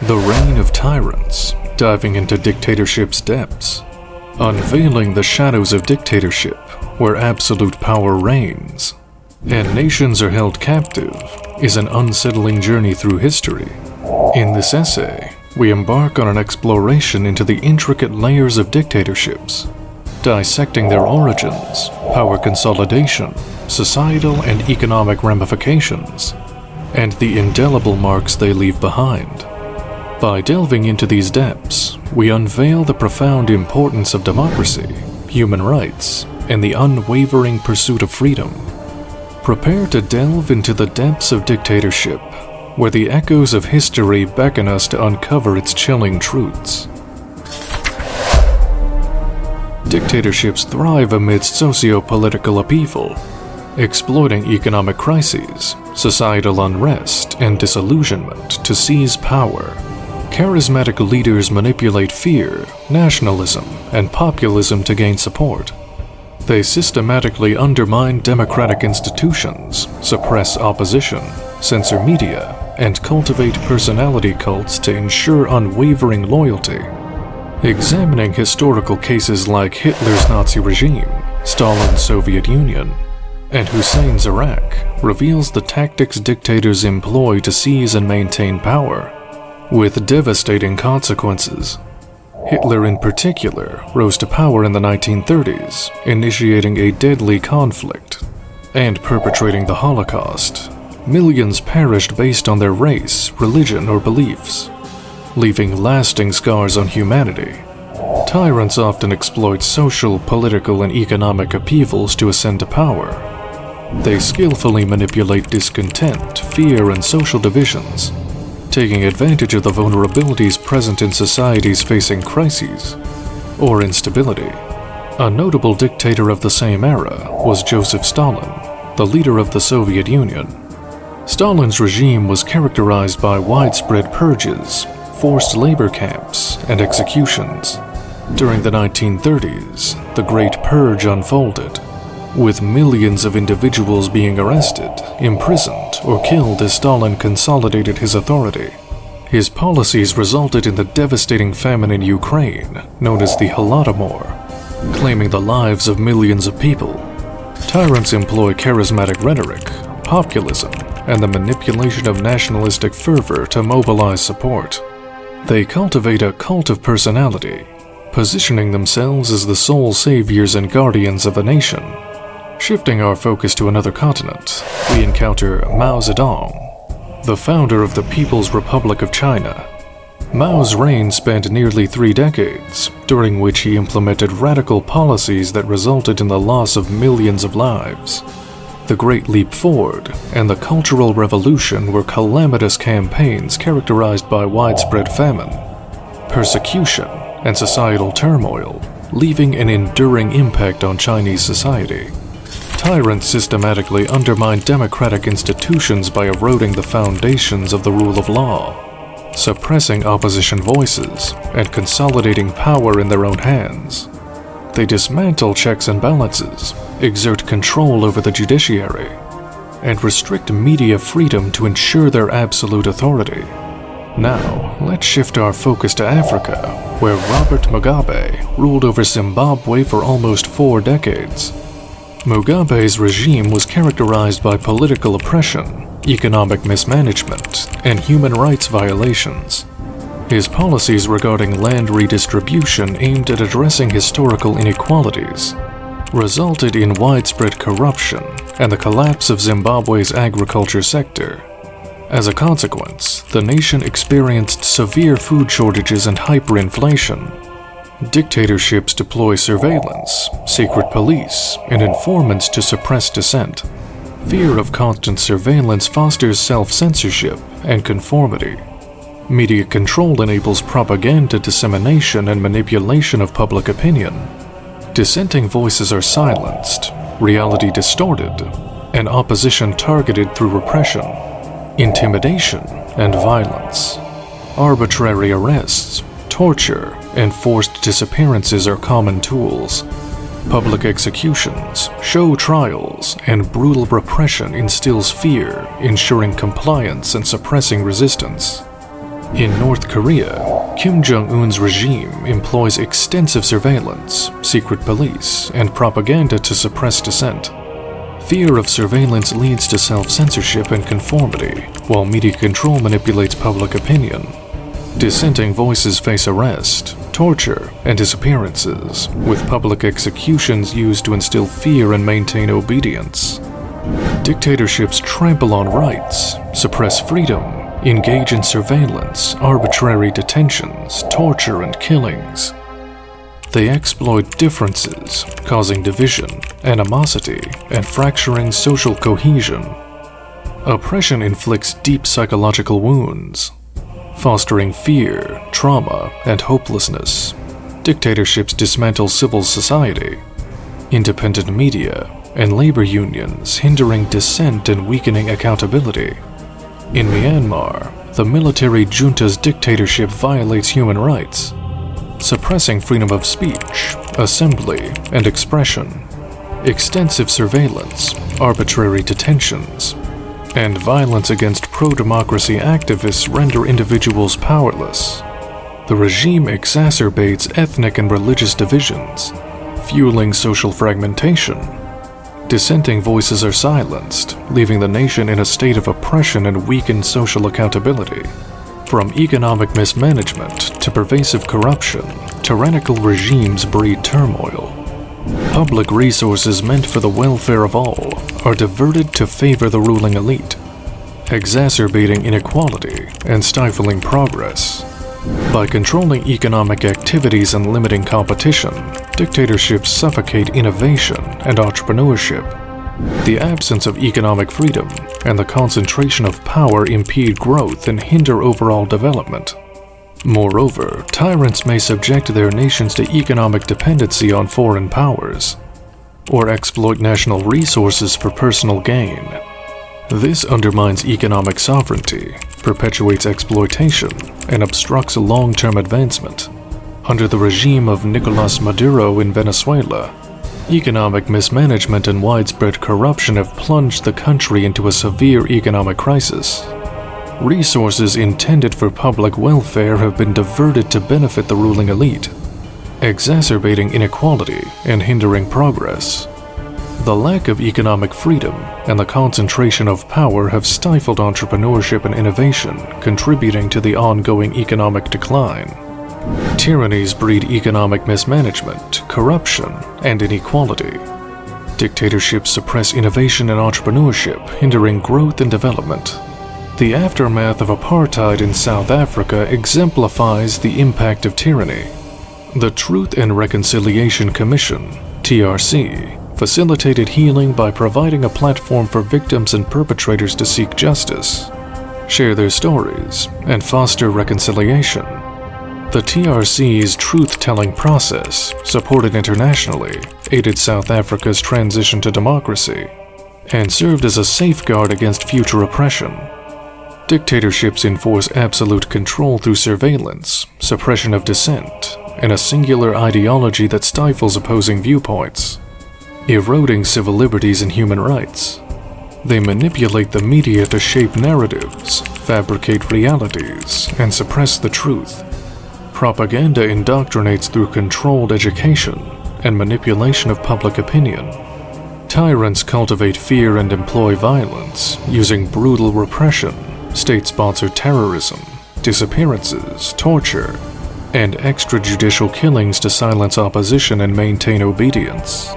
The Reign of Tyrants, diving into dictatorship's depths. Unveiling the shadows of dictatorship, where absolute power reigns, and nations are held captive, is an unsettling journey through history. In this essay, we embark on an exploration into the intricate layers of dictatorships, dissecting their origins, power consolidation, societal and economic ramifications, and the indelible marks they leave behind. By delving into these depths, we unveil the profound importance of democracy, human rights, and the unwavering pursuit of freedom. Prepare to delve into the depths of dictatorship, where the echoes of history beckon us to uncover its chilling truths. Dictatorships thrive amidst socio-political upheaval, exploiting economic crises, societal unrest, and disillusionment to seize power. Charismatic leaders manipulate fear, nationalism, and populism to gain support. They systematically undermine democratic institutions, suppress opposition, censor media, and cultivate personality cults to ensure unwavering loyalty. Examining historical cases like Hitler's Nazi regime, Stalin's Soviet Union, and Hussein's Iraq reveals the tactics dictators employ to seize and maintain power, with devastating consequences. Hitler in particular rose to power in the 1930s, initiating a deadly conflict and perpetrating the Holocaust. Millions perished based on their race, religion, or beliefs, leaving lasting scars on humanity. Tyrants often exploit social, political, and economic upheavals to ascend to power. They skillfully manipulate discontent, fear, and social divisions, taking advantage of the vulnerabilities present in societies facing crises or instability. A notable dictator of the same era was Joseph Stalin, the leader of the Soviet Union. Stalin's regime was characterized by widespread purges, forced labor camps, and executions. During the 1930s, the Great Purge unfolded, with millions of individuals being arrested, imprisoned, or killed as Stalin consolidated his authority. His policies resulted in the devastating famine in Ukraine, known as the Holodomor, claiming the lives of millions of people. Tyrants employ charismatic rhetoric, populism, and the manipulation of nationalistic fervor to mobilize support. They cultivate a cult of personality, positioning themselves as the sole saviors and guardians of a nation. Shifting our focus to another continent, we encounter Mao Zedong, the founder of the People's Republic of China. Mao's reign spanned nearly 3 decades, during which he implemented radical policies that resulted in the loss of millions of lives. The Great Leap Forward and the Cultural Revolution were calamitous campaigns characterized by widespread famine, persecution, and societal turmoil, leaving an enduring impact on Chinese society. Tyrants systematically undermine democratic institutions by eroding the foundations of the rule of law, suppressing opposition voices, and consolidating power in their own hands. They dismantle checks and balances, exert control over the judiciary, and restrict media freedom to ensure their absolute authority. Now, let's shift our focus to Africa, where Robert Mugabe ruled over Zimbabwe for almost 4 decades. Mugabe's regime was characterized by political oppression, economic mismanagement, and human rights violations. His policies regarding land redistribution aimed at addressing historical inequalities resulted in widespread corruption and the collapse of Zimbabwe's agriculture sector. As a consequence, the nation experienced severe food shortages and hyperinflation. Dictatorships deploy surveillance, secret police, and informants to suppress dissent. Fear of constant surveillance fosters self-censorship and conformity. Media control enables propaganda dissemination and manipulation of public opinion. Dissenting voices are silenced, reality distorted, and opposition targeted through repression, intimidation, and violence. Arbitrary arrests, torture, and forced disappearances are common tools. Public executions, show trials, and brutal repression instills fear, ensuring compliance and suppressing resistance. In North Korea, Kim Jong-un's regime employs extensive surveillance, secret police, and propaganda to suppress dissent. Fear of surveillance leads to self-censorship and conformity, while media control manipulates public opinion. Dissenting voices face arrest, torture, and disappearances, with public executions used to instill fear and maintain obedience. Dictatorships trample on rights, suppress freedom, engage in surveillance, arbitrary detentions, torture, and killings. They exploit differences, causing division, animosity, and fracturing social cohesion. Oppression inflicts deep psychological wounds, fostering fear, trauma, and hopelessness. Dictatorships dismantle civil society, independent media, and labor unions, hindering dissent and weakening accountability. In Myanmar, the military junta's dictatorship violates human rights, suppressing freedom of speech, assembly, and expression. Extensive surveillance, arbitrary detentions, and violence against pro-democracy activists render individuals powerless. The regime exacerbates ethnic and religious divisions, fueling social fragmentation. Dissenting voices are silenced, leaving the nation in a state of oppression and weakened social accountability. From economic mismanagement to pervasive corruption, tyrannical regimes breed turmoil. Public resources meant for the welfare of all are diverted to favor the ruling elite, exacerbating inequality and stifling progress. By controlling economic activities and limiting competition, dictatorships suffocate innovation and entrepreneurship. The absence of economic freedom and the concentration of power impede growth and hinder overall development. Moreover, tyrants may subject their nations to economic dependency on foreign powers, or exploit national resources for personal gain. This undermines economic sovereignty, perpetuates exploitation, and obstructs long-term advancement. Under the regime of Nicolás Maduro in Venezuela, economic mismanagement and widespread corruption have plunged the country into a severe economic crisis. Resources intended for public welfare have been diverted to benefit the ruling elite, exacerbating inequality and hindering progress. The lack of economic freedom and the concentration of power have stifled entrepreneurship and innovation, contributing to the ongoing economic decline. Tyrannies breed economic mismanagement, corruption, and inequality. Dictatorships suppress innovation and entrepreneurship, hindering growth and development. The aftermath of apartheid in South Africa exemplifies the impact of tyranny. The Truth and Reconciliation Commission, TRC, facilitated healing by providing a platform for victims and perpetrators to seek justice, share their stories, and foster reconciliation. The TRC's truth-telling process, supported internationally, aided South Africa's transition to democracy, and served as a safeguard against future oppression. Dictatorships enforce absolute control through surveillance, suppression of dissent, and a singular ideology that stifles opposing viewpoints, eroding civil liberties and human rights. They manipulate the media to shape narratives, fabricate realities, and suppress the truth. Propaganda indoctrinates through controlled education and manipulation of public opinion. Tyrants cultivate fear and employ violence, using brutal repression, state-sponsored terrorism, disappearances, torture, and extrajudicial killings to silence opposition and maintain obedience.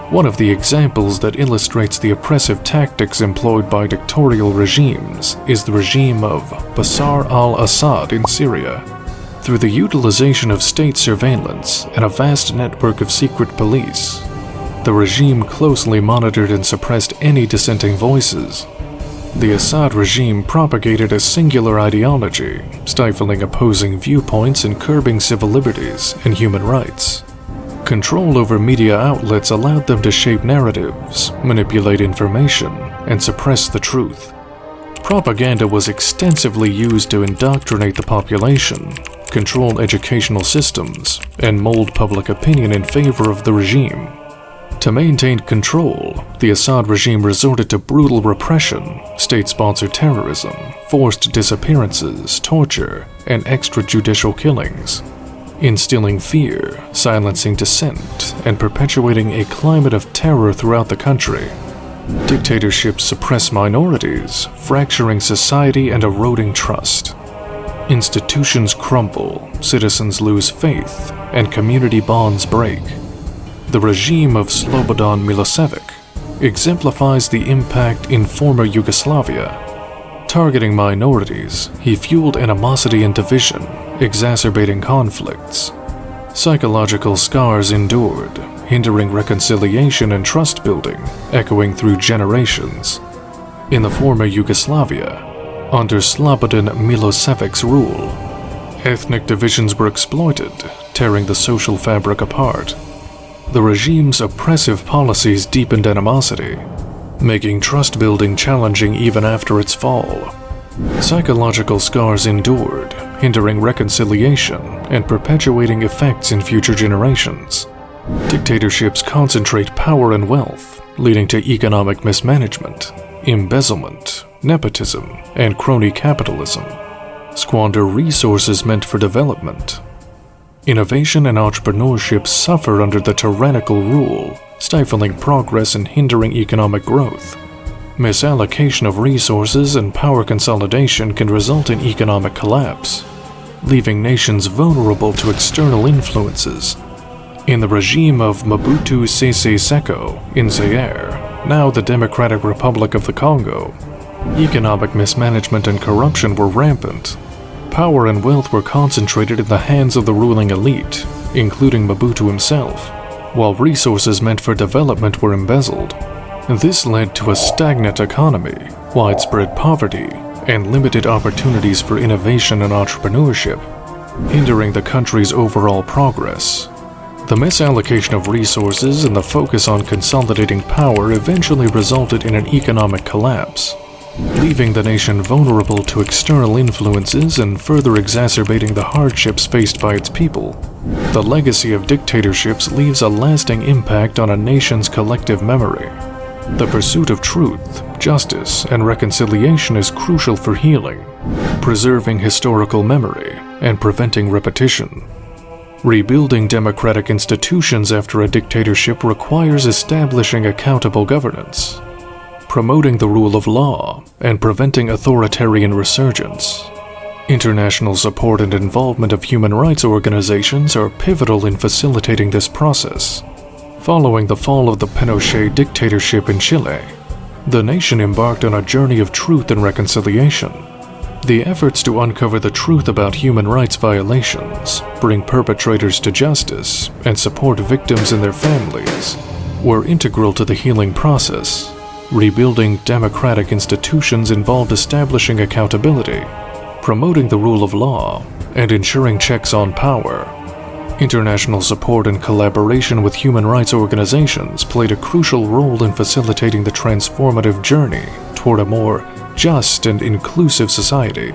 One of the examples that illustrates the oppressive tactics employed by dictatorial regimes is the regime of Bashar al-Assad in Syria. Through the utilization of state surveillance and a vast network of secret police, the regime closely monitored and suppressed any dissenting voices. The Assad regime propagated a singular ideology, stifling opposing viewpoints and curbing civil liberties and human rights. Control over media outlets allowed them to shape narratives, manipulate information, and suppress the truth. Propaganda was extensively used to indoctrinate the population, control educational systems, and mold public opinion in favor of the regime. To maintain control, the Assad regime resorted to brutal repression, state-sponsored terrorism, forced disappearances, torture, and extrajudicial killings, instilling fear, silencing dissent, and perpetuating a climate of terror throughout the country. Dictatorships suppress minorities, fracturing society and eroding trust. Institutions crumble, citizens lose faith, and community bonds break. The regime of Slobodan Milosevic exemplifies the impact in former Yugoslavia. Targeting minorities, he fueled animosity and division, exacerbating conflicts. Psychological scars endured, hindering reconciliation and trust building, echoing through generations. In the former Yugoslavia, under Slobodan Milosevic's rule, ethnic divisions were exploited, tearing the social fabric apart. The regime's oppressive policies deepened animosity, making trust building challenging even after its fall. Psychological scars endured, hindering reconciliation and perpetuating effects in future generations. Dictatorships concentrate power and wealth, leading to economic mismanagement, embezzlement, nepotism, and crony capitalism. Squander resources meant for development. Innovation and entrepreneurship suffer under the tyrannical rule, stifling progress and hindering economic growth. Misallocation of resources and power consolidation can result in economic collapse, leaving nations vulnerable to external influences. In the regime of Mobutu Sese Seko in Zaire, now the Democratic Republic of the Congo, economic mismanagement and corruption were rampant. Power and wealth were concentrated in the hands of the ruling elite, including Mobutu himself, while resources meant for development were embezzled. This led to a stagnant economy, widespread poverty, and limited opportunities for innovation and entrepreneurship, hindering the country's overall progress. The misallocation of resources and the focus on consolidating power eventually resulted in an economic collapse, leaving the nation vulnerable to external influences and further exacerbating the hardships faced by its people. The legacy of dictatorships leaves a lasting impact on a nation's collective memory. The pursuit of truth, justice, and reconciliation is crucial for healing, preserving historical memory, and preventing repetition. Rebuilding democratic institutions after a dictatorship requires establishing accountable governance, promoting the rule of law, and preventing authoritarian resurgence. International support and involvement of human rights organizations are pivotal in facilitating this process. Following the fall of the Pinochet dictatorship in Chile, the nation embarked on a journey of truth and reconciliation. The efforts to uncover the truth about human rights violations, bring perpetrators to justice, and support victims and their families were integral to the healing process. Rebuilding democratic institutions involved establishing accountability, promoting the rule of law, and ensuring checks on power. International support and collaboration with human rights organizations played a crucial role in facilitating the transformative journey toward a more just and inclusive society.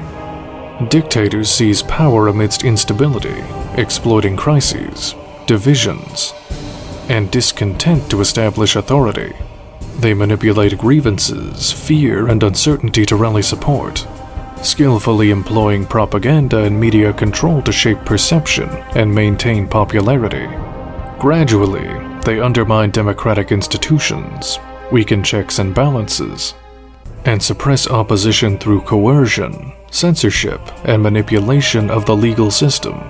Dictators seize power amidst instability, exploiting crises, divisions, and discontent to establish authority. They manipulate grievances, fear, and uncertainty to rally support, skillfully employing propaganda and media control to shape perception and maintain popularity. Gradually, they undermine democratic institutions, weaken checks and balances, and suppress opposition through coercion, censorship, and manipulation of the legal system,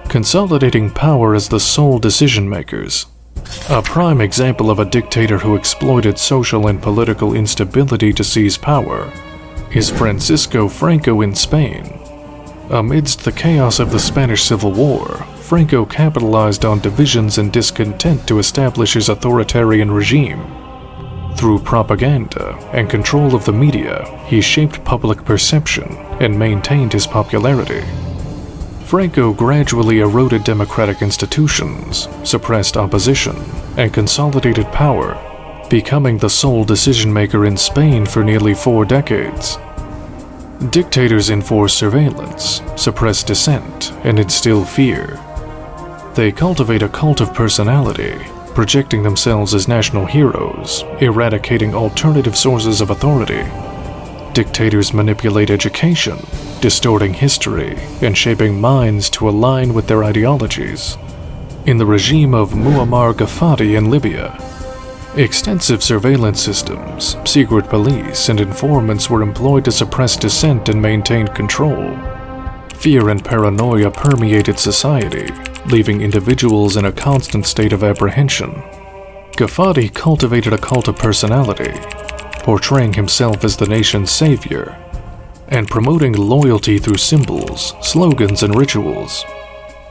consolidating power as the sole decision-makers. A prime example of a dictator who exploited social and political instability to seize power is Francisco Franco in Spain. Amidst the chaos of the Spanish Civil War, Franco capitalized on divisions and discontent to establish his authoritarian regime. Through propaganda and control of the media, he shaped public perception and maintained his popularity. Franco gradually eroded democratic institutions, suppressed opposition, and consolidated power, becoming the sole decision-maker in Spain for nearly 4 decades. Dictators enforce surveillance, suppress dissent, and instill fear. They cultivate a cult of personality, projecting themselves as national heroes, eradicating alternative sources of authority. Dictators manipulate education, distorting history, and shaping minds to align with their ideologies. In the regime of Muammar Gaddafi in Libya, extensive surveillance systems, secret police, and informants were employed to suppress dissent and maintain control. Fear and paranoia permeated society, leaving individuals in a constant state of apprehension. Gaddafi cultivated a cult of personality, portraying himself as the nation's savior, and promoting loyalty through symbols, slogans, and rituals.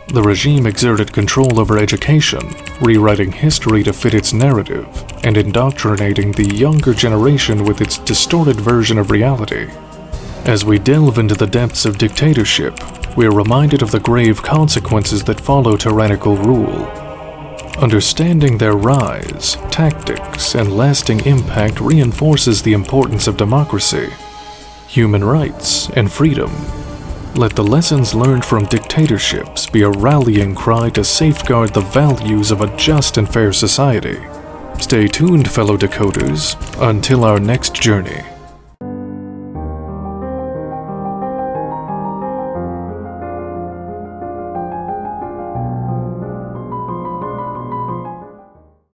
The regime exerted control over education, rewriting history to fit its narrative, and indoctrinating the younger generation with its distorted version of reality. As we delve into the depths of dictatorship, we are reminded of the grave consequences that follow tyrannical rule. Understanding their rise, tactics, and lasting impact reinforces the importance of democracy, human rights, and freedom. Let the lessons learned from dictatorships be a rallying cry to safeguard the values of a just and fair society. Stay tuned, fellow decoders, until our next journey.